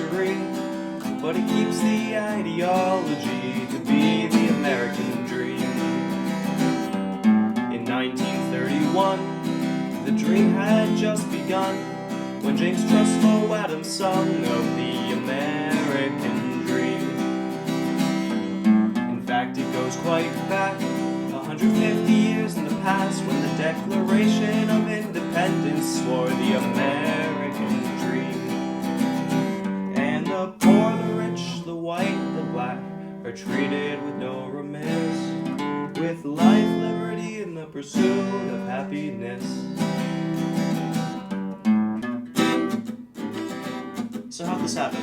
history, but it keeps the ideology to be the American dream. In 1931, the dream had just begun when James Truslow Adams sung of the American dream. In fact, it goes quite back 150 years in the past when the Declaration of Independence swore the American dream. And the poor, the rich, the white, the black are treated with no remiss, with life, liberty, and the pursuit of happiness. So how'd this happen?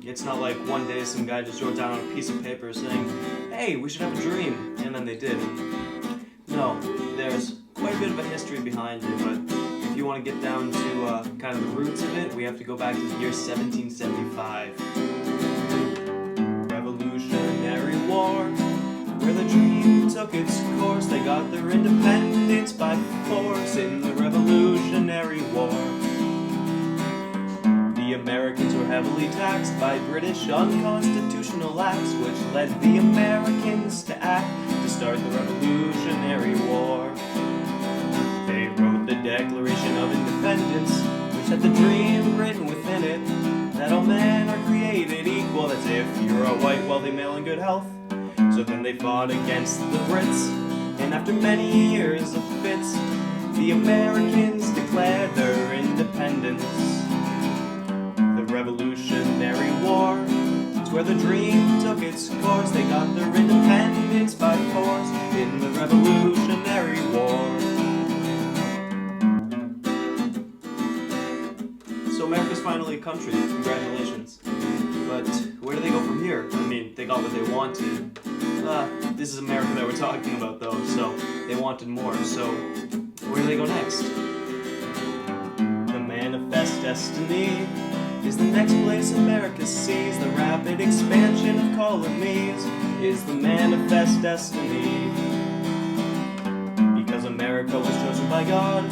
It's not like one day some guy just wrote down on a piece of paper saying, "Hey, we should have a dream," and then they did. No, there's quite a bit of a history behind it, but if you want to get down to kind of the roots of it, we have to go back to the year 1775. Revolutionary War, where the dream took its course. They got their independence by force in the Revolutionary War. The Americans were heavily taxed by British unconstitutional acts, which led the Americans to act to start the Revolutionary War. They wrote the Declaration of Independence, which had the dream written within it, that all men are created equal, as if you're a white, wealthy male in good health. So then they fought against the Brits, and after many years of fits, the Americans declared their independence. Revolutionary War, it's where the dream took its course. They got their independence by force in the Revolutionary War. So America's finally a country, congratulations. But where do they go from here? I mean, they got what they wanted. This is America that we're talking about though, so they wanted more. So where do they go next? The Manifest Destiny is the next place America sees. The rapid expansion of colonies is the manifest destiny. Because America was chosen by God,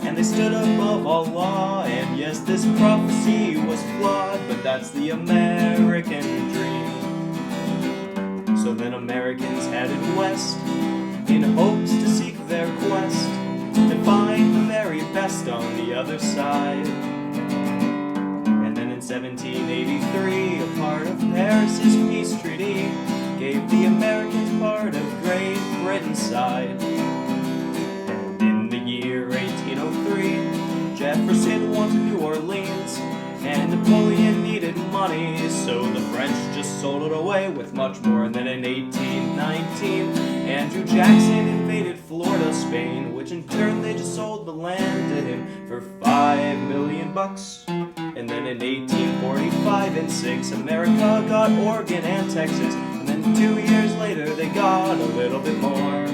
and they stood above all law. And yes, this prophecy was flawed, but that's the American dream. So then Americans headed west in hopes to seek their quest, to find the very best on the other side. 1783, a part of Paris's peace treaty gave the Americans part of Great Britain's side. And in the year 1803, Jefferson wanted New Orleans, and Napoleon needed money, so the French just sold it away with much more. And then in 1819, Andrew Jackson invaded Florida, Spain, which in turn they just sold the land to him for $5 million. And then in 1845 and 6, America got Oregon and Texas. And then 2 years later, they got a little bit more.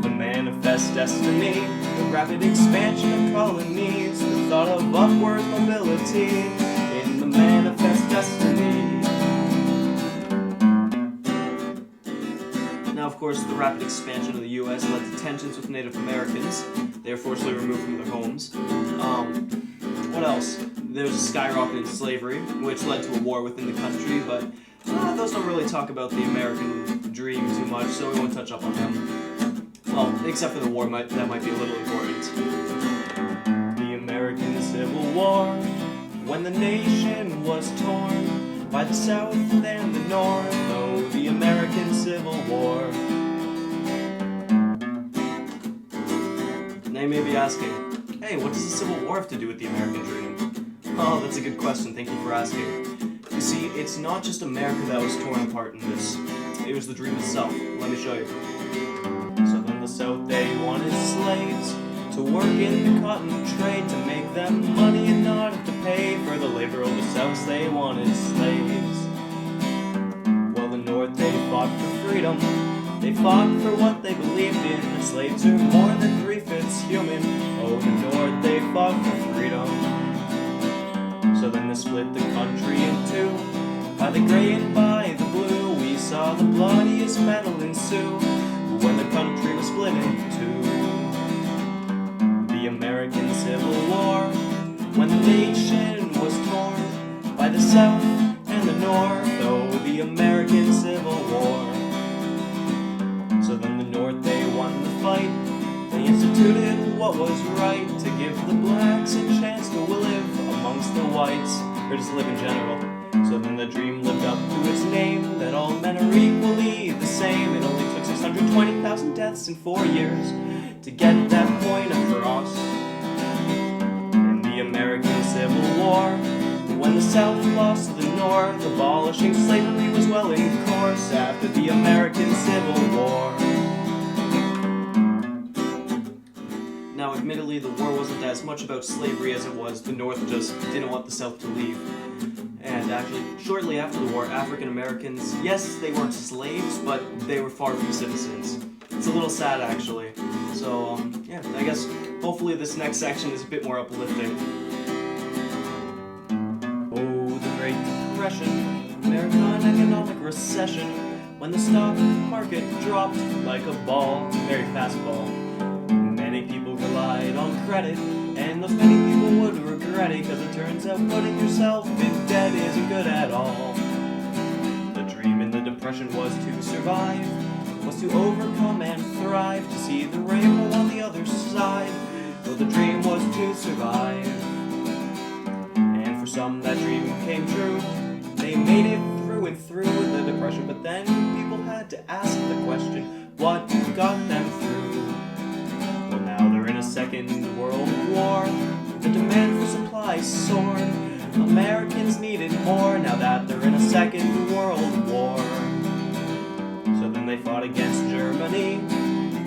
The manifest destiny, the rapid expansion of colonies, the thought of upward mobility in the manifest destiny. Now, of course, the rapid expansion of the U.S. led to tensions with Native Americans. They were forcibly removed from their homes. What else? There's a skyrocket in slavery, which led to a war within the country, but those don't really talk about the American dream too much, so we won't touch up on them. Well, except for the war, that might be a little important. The American Civil War, when the nation was torn by the South and the North. Oh, the American Civil War. Now you may be asking, hey, what does the Civil War have to do with the American dream? Oh, that's a good question, thank you for asking. You see, it's not just America that was torn apart in this. It was the dream itself. Let me show you. So then the South, they wanted slaves to work in the cotton trade, to make them money and not have to pay for the labor of the South. They wanted slaves. While the North, they fought for freedom. They fought for what they believed in. The slaves are more than 3/5 human. Oh, the North, they fought for freedom. So then they split the country in two. By the gray and by the blue, we saw the bloodiest battle ensue when the country was split in two. The American Civil War, when the nation was torn the South and the North, oh, the American Civil War. So then the North, they won the fight. They instituted what was right to give the blacks a chance to live amongst the whites, or just live in general. So then the dream lived up to its name, that all men are equally the same. It only took 620,000 deaths in 4 years to get that point across. In the American Civil War, when the South lost to the North, abolishing slavery was well in course after the American Civil War. Now, admittedly, the war wasn't as much about slavery as it was the North just didn't want the South to leave. And actually, shortly after the war, African Americans, yes, they weren't slaves, but they were far from citizens. It's a little sad, actually. So, yeah, I guess hopefully this next section is a bit more uplifting. Oh, the Great Depression, American economic recession, when the stock market dropped like a ball, very fast ball. Many people relied on credit, and those many people would regret it, because it turns out putting yourself in debt isn't good at all. The dream in the Depression was to survive, was to overcome and thrive, to see the rainbow on the other side. Though the dream was to survive, and for some that dream came true. They made it through and through the Depression, but then people had to ask the question, what got them through? Well, now they're in a Second World War. The demand for supplies soared. Americans needed more now that they're in a Second World War. So then they fought against Germany,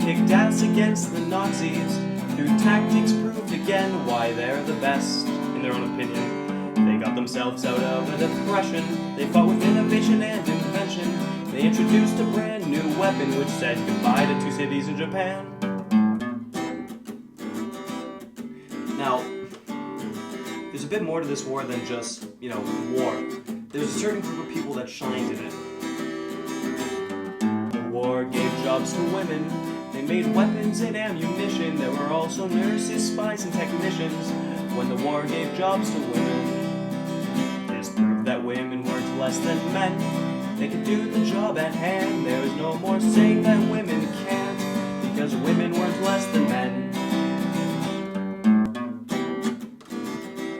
kicked ass against the Nazis. Through tactics proved again why they're the best, in their own opinion. They got themselves out of a depression. They fought with innovation and invention. They introduced a brand new weapon which said goodbye to 2 cities in Japan. Now, there's a bit more to this war than just, war. There's a certain group of people that shined in it. The war gave jobs to women. They made weapons and ammunition. There were also nurses, spies, and technicians. When the war gave jobs to women, this proved that women weren't less than men. They could do the job at hand. There was no more saying that women can't, because women weren't less than men.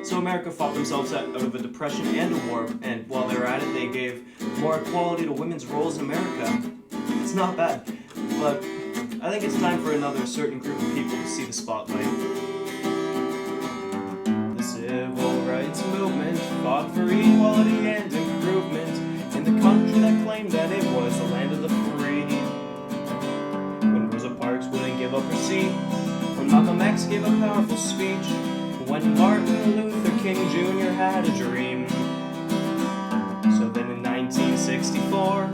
So America fought themselves out of a depression and a war, and while they were at it, they gave more equality to women's roles in America. It's not bad, but I think it's time for another certain group of people to see the spotlight. The Civil Rights Movement fought for equality and improvement in the country that claimed that it was the land of the free. When Rosa Parks wouldn't give up her seat, when Malcolm X gave a powerful speech, when Martin Luther King Jr. had a dream. So then in 1964,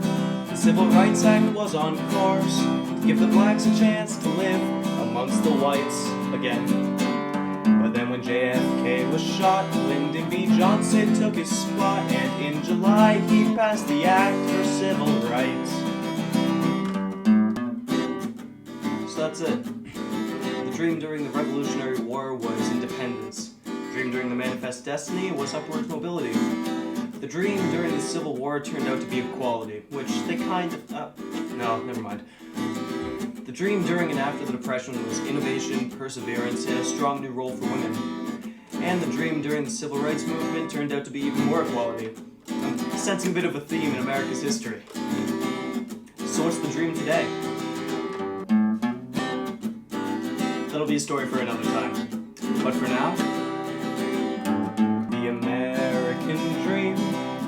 the Civil Rights Act was on course to give the blacks a chance to live amongst the whites again. But then when JFK was shot, Lyndon B. Johnson took his spot, and in July he passed the Act for Civil Rights. So that's it. The dream during the Revolutionary War was independence. The dream during the Manifest Destiny was upward mobility. The dream during the Civil War turned out to be equality, which they kind of... no, never mind. The dream during and after the Depression was innovation, perseverance, and a strong new role for women. And the dream during the Civil Rights Movement turned out to be even more equality. I'm sensing a bit of a theme in America's history. So what's the dream today? That'll be a story for another time. But for now, the American dream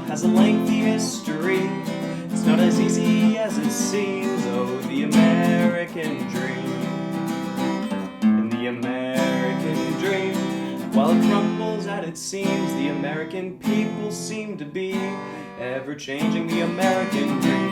has a lengthy history. It's not as easy as it seems. Oh, the American dream. And the American dream, while it crumbles at its seams, the American people seem to be ever changing. The American dream.